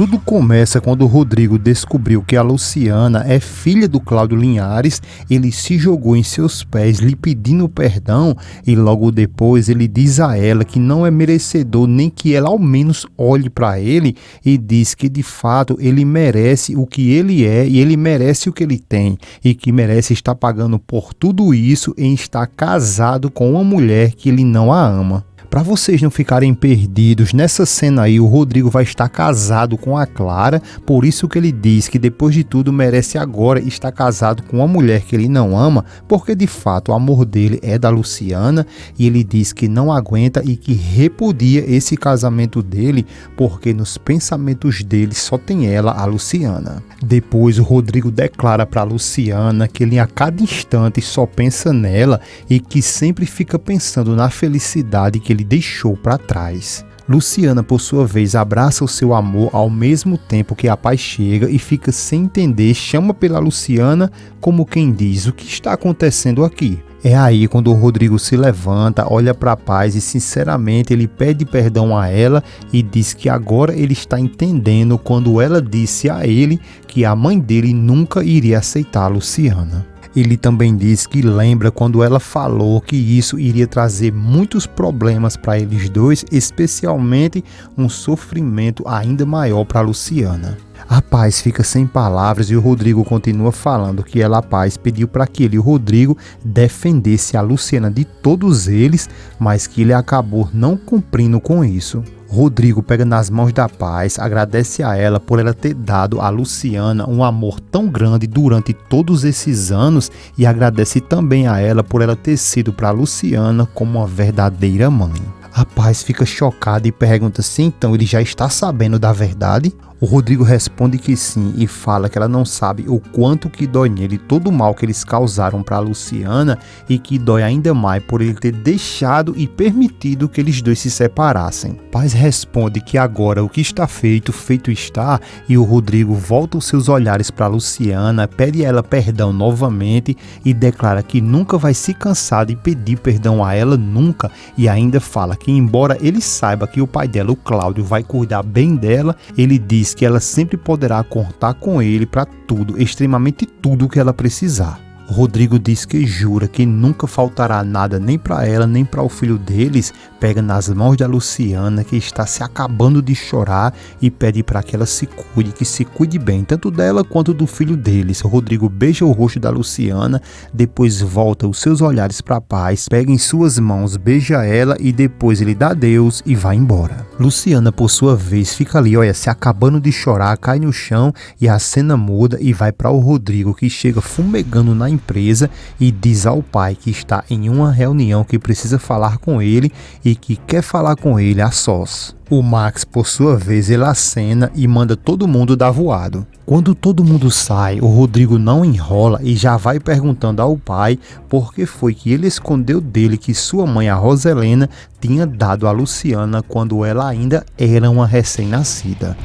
Tudo começa quando o Rodrigo descobriu que a Luciana é filha do Cláudio Linhares. Ele se jogou em seus pés, lhe pedindo perdão, e logo depois ele diz a ela que não é merecedor nem que ela ao menos olhe para ele, e diz que de fato ele merece o que ele é e ele merece o que ele tem, e que merece estar pagando por tudo isso em estar casado com uma mulher que ele não a ama. Para vocês não ficarem perdidos, nessa cena aí o Rodrigo vai estar casado com a Clara, por isso que ele diz que depois de tudo merece agora estar casado com uma mulher que ele não ama, porque de fato o amor dele é da Luciana, e ele diz que não aguenta e que repudia esse casamento dele, porque nos pensamentos dele só tem ela, a Luciana. Depois o Rodrigo declara para Luciana que ele a cada instante só pensa nela e que sempre fica pensando na felicidade que ele deixou para trás. Luciana, por sua vez, abraça o seu amor ao mesmo tempo que a paz chega e fica sem entender, chama pela Luciana como quem diz: o que está acontecendo aqui? É aí quando o Rodrigo se levanta, olha para a Paz e sinceramente ele pede perdão a ela e diz que agora ele está entendendo quando ela disse a ele que a mãe dele nunca iria aceitar a Luciana. Ele também diz que lembra quando ela falou que isso iria trazer muitos problemas para eles dois, especialmente um sofrimento ainda maior para Luciana. A Paz fica sem palavras e o Rodrigo continua falando que ela, a Paz, pediu para que ele, o Rodrigo, defendesse a Luciana de todos eles, mas que ele acabou não cumprindo com isso. Rodrigo pega nas mãos da Paz, agradece a ela por ela ter dado a Luciana um amor tão grande durante todos esses anos e agradece também a ela por ela ter sido para a Luciana como uma verdadeira mãe. A Paz fica chocada e pergunta se então ele já está sabendo da verdade. O Rodrigo responde que sim e fala que ela não sabe o quanto que dói nele todo o mal que eles causaram para a Luciana e que dói ainda mais por ele ter deixado e permitido que eles dois se separassem. Paz responde que agora o que está feito, feito está, e o Rodrigo volta os seus olhares para a Luciana, pede a ela perdão novamente e declara que nunca vai se cansar de pedir perdão a ela nunca, e ainda fala que embora ele saiba que o pai dela, o Cláudio, vai cuidar bem dela, ele diz que ela sempre poderá contar com ele para tudo, extremamente tudo que ela precisar. Rodrigo diz que jura que nunca faltará nada nem para ela nem para o filho deles, pega nas mãos da Luciana, que está se acabando de chorar, e pede para que ela se cuide, que se cuide bem, tanto dela quanto do filho deles. Rodrigo beija o rosto da Luciana, depois volta os seus olhares para a Paz, pega em suas mãos, beija ela e depois ele dá adeus e vai embora. Luciana, por sua vez, fica ali, se acabando de chorar, cai no chão e a cena muda e vai para o Rodrigo, que chega fumegando na empresa e diz ao pai que está em uma reunião, que precisa falar com ele e que quer falar com ele a sós. O Max, por sua vez, ele acena e manda todo mundo dar voado. Quando todo mundo sai, o Rodrigo não enrola e já vai perguntando ao pai por que foi que ele escondeu dele que sua mãe, a Roselena, tinha dado a Luciana quando ela ainda era uma recém-nascida.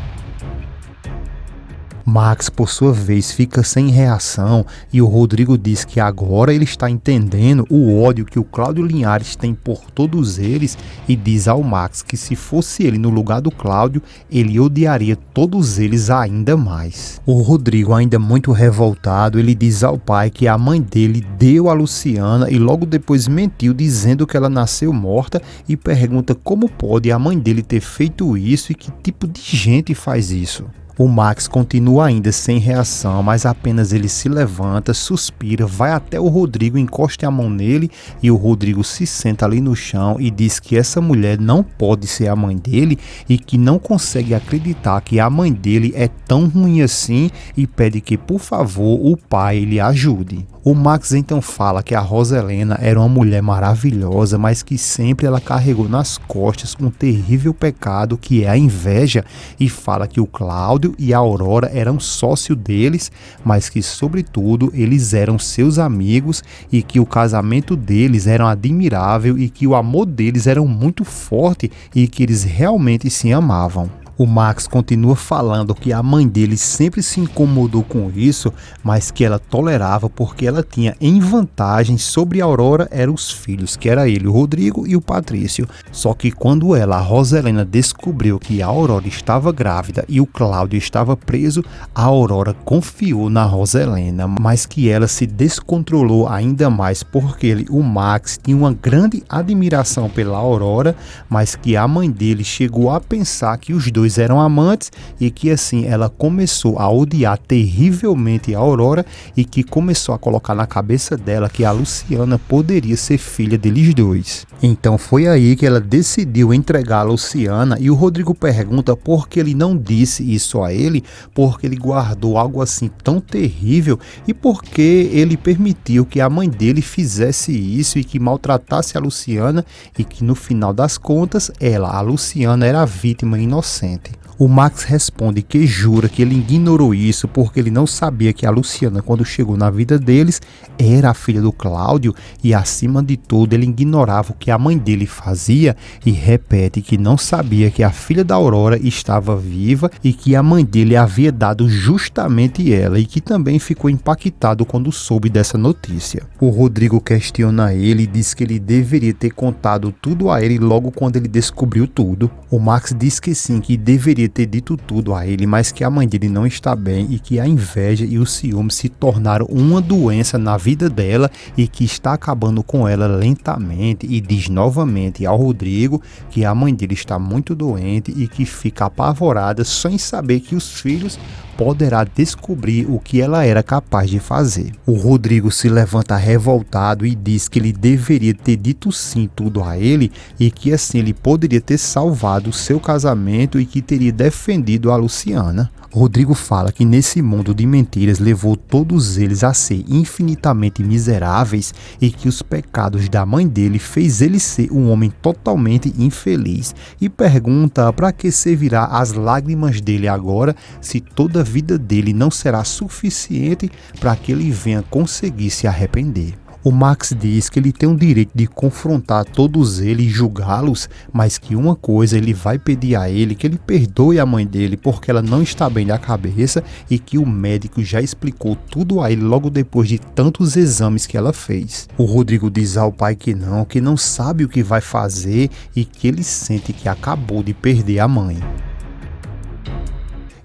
Max, por sua vez, fica sem reação e o Rodrigo diz que agora ele está entendendo o ódio que o Cláudio Linhares tem por todos eles e diz ao Max que se fosse ele no lugar do Cláudio, ele odiaria todos eles ainda mais. O Rodrigo, ainda muito revoltado, ele diz ao pai que a mãe dele deu a Luciana e logo depois mentiu dizendo que ela nasceu morta e pergunta como pode a mãe dele ter feito isso e que tipo de gente faz isso. O Max continua ainda sem reação, mas apenas ele se levanta, suspira, vai até o Rodrigo, encosta a mão nele e o Rodrigo se senta ali no chão e diz que essa mulher não pode ser a mãe dele e que não consegue acreditar que a mãe dele é tão ruim assim e pede que, por favor, o pai lhe ajude. O Max então fala que a Roselena era uma mulher maravilhosa, mas que sempre ela carregou nas costas um terrível pecado que é a inveja, e fala que o Cláudio e a Aurora eram sócios deles, mas que sobretudo eles eram seus amigos e que o casamento deles era admirável e que o amor deles era muito forte e que eles realmente se amavam. O Max continua falando que a mãe dele sempre se incomodou com isso, mas que ela tolerava porque ela tinha em vantagem sobre a Aurora eram os filhos, que era ele, o Rodrigo e o Patrício. Só que quando ela, a Roselena, descobriu que a Aurora estava grávida e o Cláudio estava preso, a Aurora confiou na Roselena, mas que ela se descontrolou ainda mais porque ele, o Max, tinha uma grande admiração pela Aurora, mas que a mãe dele chegou a pensar que os dois eram amantes e que assim ela começou a odiar terrivelmente a Aurora e que começou a colocar na cabeça dela que a Luciana poderia ser filha deles dois. Então foi aí que ela decidiu entregar a Luciana e o Rodrigo pergunta por que ele não disse isso a ele, porque ele guardou algo assim tão terrível e porque ele permitiu que a mãe dele fizesse isso e que maltratasse a Luciana e que no final das contas ela, a Luciana, era a vítima inocente. O Max responde que jura que ele ignorou isso porque ele não sabia que a Luciana, quando chegou na vida deles, era a filha do Cláudio e, acima de tudo, ele ignorava o que a mãe dele fazia e repete que não sabia que a filha da Aurora estava viva e que a mãe dele havia dado justamente ela e que também ficou impactado quando soube dessa notícia. O Rodrigo questiona ele e diz que ele deveria ter contado tudo a ele logo quando ele descobriu tudo. O Max diz que sim, que deveria ter dito tudo a ele, mas que a mãe dele não está bem e que a inveja e o ciúme se tornaram uma doença na vida dela e que está acabando com ela lentamente, e diz novamente ao Rodrigo que a mãe dele está muito doente e que fica apavorada só em saber que os filhos poderá descobrir o que ela era capaz de fazer. O Rodrigo se levanta revoltado e diz que ele deveria ter dito sim tudo a ele e que assim ele poderia ter salvado o seu casamento e que teria defendido a Luciana. Rodrigo fala que nesse mundo de mentiras levou todos eles a ser infinitamente miseráveis e que os pecados da mãe dele fez ele ser um homem totalmente infeliz e pergunta para que servirá as lágrimas dele agora se toda a vida dele não será suficiente para que ele venha conseguir se arrepender. O Max diz que ele tem o direito de confrontar todos eles e julgá-los, mas que uma coisa ele vai pedir a ele, que ele perdoe a mãe dele porque ela não está bem da cabeça e que o médico já explicou tudo a ele logo depois de tantos exames que ela fez. O Rodrigo diz ao pai que não sabe o que vai fazer e que ele sente que acabou de perder a mãe.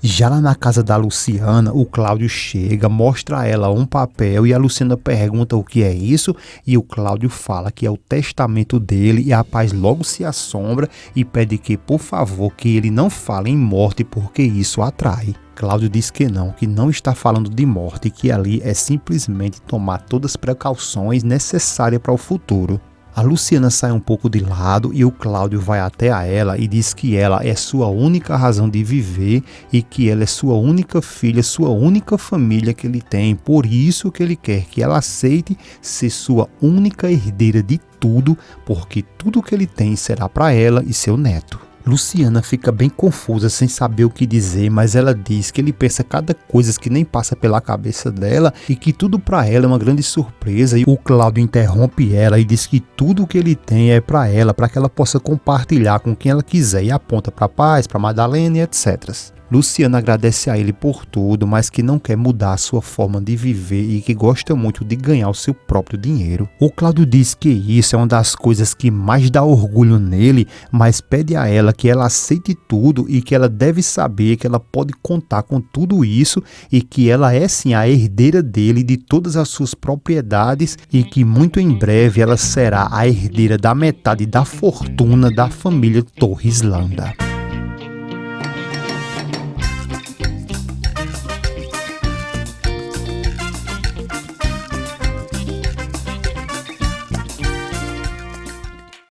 Já lá na casa da Luciana, o Cláudio chega, mostra a ela um papel e a Luciana pergunta o que é isso e o Cláudio fala que é o testamento dele e a rapaz logo se assombra e pede que, por favor, que ele não fale em morte porque isso atrai. Cláudio diz que não está falando de morte e que ali é simplesmente tomar todas as precauções necessárias para o futuro. A Luciana sai um pouco de lado e o Cláudio vai até a ela e diz que ela é sua única razão de viver e que ela é sua única filha, sua única família que ele tem. Por isso que ele quer que ela aceite ser sua única herdeira de tudo, porque tudo que ele tem será para ela e seu neto. Luciana fica bem confusa, sem saber o que dizer, mas ela diz que ele pensa cada coisa que nem passa pela cabeça dela e que tudo para ela é uma grande surpresa. E o Cláudio interrompe ela e diz que tudo que ele tem é para ela, para que ela possa compartilhar com quem ela quiser, e aponta para Paz, para Madalena e etc. Luciana agradece a ele por tudo, mas que não quer mudar a sua forma de viver e que gosta muito de ganhar o seu próprio dinheiro. O Cláudio diz que isso é uma das coisas que mais dá orgulho nele, mas pede a ela que ela aceite tudo e que ela deve saber que ela pode contar com tudo isso e que ela é sim a herdeira dele de todas as suas propriedades e que muito em breve ela será a herdeira da metade da fortuna da família Torres Landa.